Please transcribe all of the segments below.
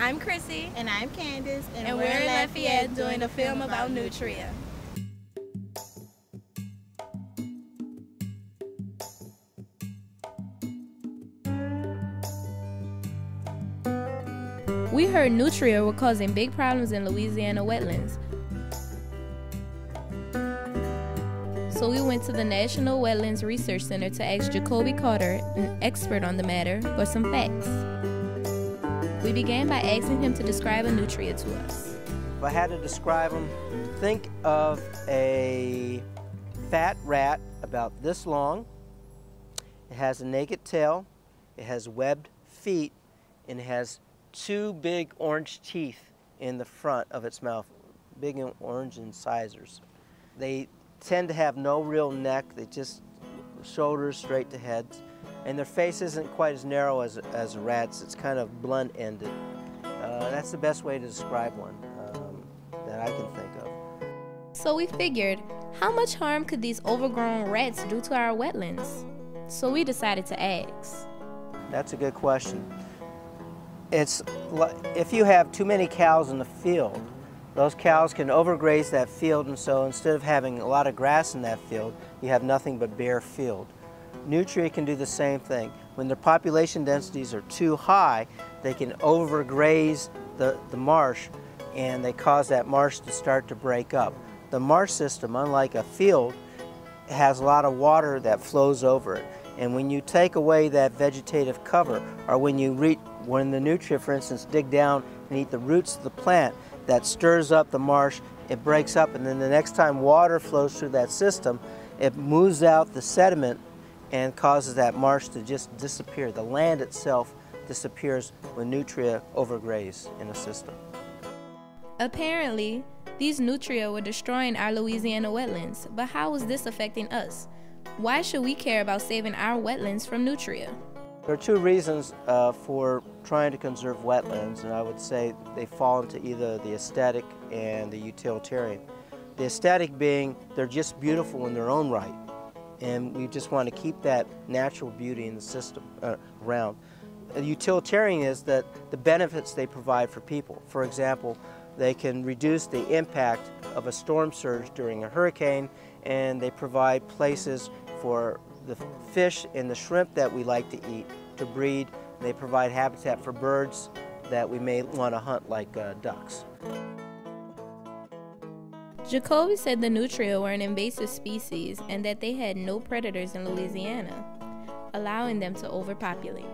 I'm Chrissy. And I'm Kandice. And we're in Lafayette doing a film about Nutria. We heard Nutria were causing big problems in Louisiana wetlands. So we went to the National Wetlands Research Center to ask Jacoby Carter, an expert on the matter, for some facts. We began by asking him to describe a nutria to us. If I had to describe them, think of a fat rat about this long. It has a naked tail, it has webbed feet, and it has two big orange teeth in the front of its mouth, big and orange incisors. They tend to have no real neck, they just shoulders straight to heads, and their face isn't quite as narrow as a rat's, it's kind of blunt-ended. That's the best way to describe one that I can think of. So we figured, how much harm could these overgrown rats do to our wetlands? So we decided to ask. That's a good question. It's if you have too many cows in the field, those cows can overgraze that field, and so instead of having a lot of grass in that field, you have nothing but bare field. Nutria can do the same thing. When their population densities are too high, they can overgraze the marsh, and they cause that marsh to start to break up. The marsh system, unlike a field, has a lot of water that flows over it. And when you take away that vegetative cover, or when the nutria, for instance, dig down and eat the roots of the plant, that stirs up the marsh, it breaks up, and then the next time water flows through that system, it moves out the sediment and causes that marsh to just disappear. The land itself disappears when nutria overgraze in a system. Apparently, these nutria were destroying our Louisiana wetlands, but how is this affecting us? Why should we care about saving our wetlands from nutria? There are two reasons for trying to conserve wetlands, and I would say they fall into either the aesthetic and the utilitarian. The aesthetic being they're just beautiful in their own right, and we just want to keep that natural beauty in the system around. The utilitarian is that the benefits they provide for people. For example, they can reduce the impact of a storm surge during a hurricane, and they provide places for the fish and the shrimp that we like to eat to breed. They provide habitat for birds that we may want to hunt, like ducks. Jacoby said the nutria were an invasive species and that they had no predators in Louisiana, allowing them to overpopulate.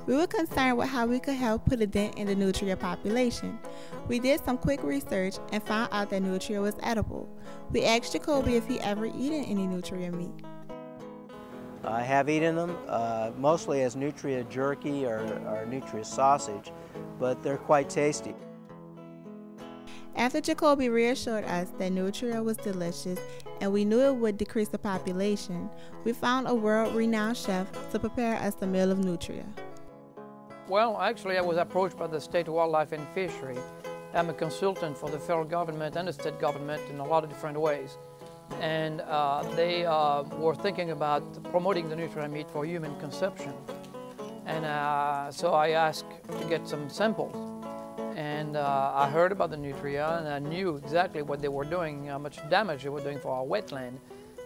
We were concerned with how we could help put a dent in the nutria population. We did some quick research and found out that nutria was edible. We asked Jacoby if he ever eaten any nutria meat. I have eaten them, mostly as nutria jerky or nutria sausage, but they're quite tasty. After Jacoby reassured us that nutria was delicious and we knew it would decrease the population, we found a world-renowned chef to prepare us a meal of nutria. Well, actually, I was approached by the State Wildlife and Fishery. I'm a consultant for the federal government and the state government in a lot of different ways. And they were thinking about promoting the nutria meat for human consumption. And so I asked to get some samples. And I heard about the nutria, and I knew exactly what they were doing, how much damage they were doing for our wetland.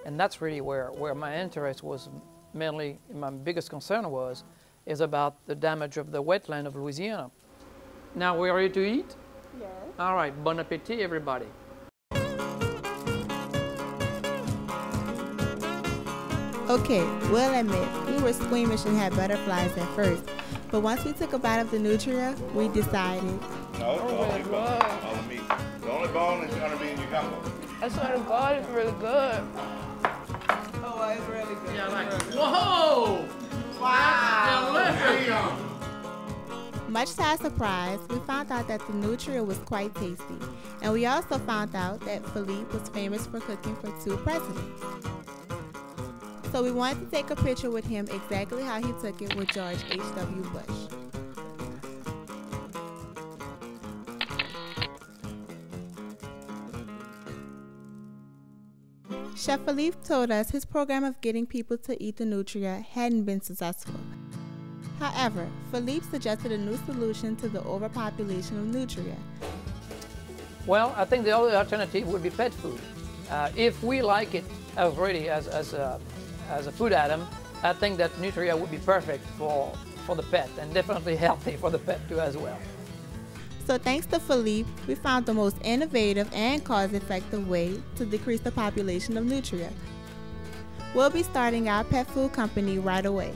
And that's really where my interest was mainly, my biggest concern is about the damage of the wetland of Louisiana. Now we're ready to eat? Yes. All right, bon appetit, everybody. Okay, we'll admit, we were squeamish and had butterflies at first, but once we took a bite of the nutria, we decided. No, it's the only bone. All the meat. The only bone is going to be in your gumbo. I swear to God, it's really good. Oh, it's really good. Yeah, like, whoa! Wow! Damn. Much to our surprise, we found out that the nutria was quite tasty, and we also found out that Philippe was famous for cooking for 2 presidents. So we wanted to take a picture with him exactly how he took it with George H.W. Bush. Chef Philippe told us his program of getting people to eat the nutria hadn't been successful. However, Philippe suggested a new solution to the overpopulation of nutria. Well, I think the other alternative would be pet food. If we like it already as a food item, I think that nutria would be perfect for the pet, and definitely healthy for the pet too as well. So thanks to Philippe, we found the most innovative and cost-effective way to decrease the population of nutria. We'll be starting our pet food company right away.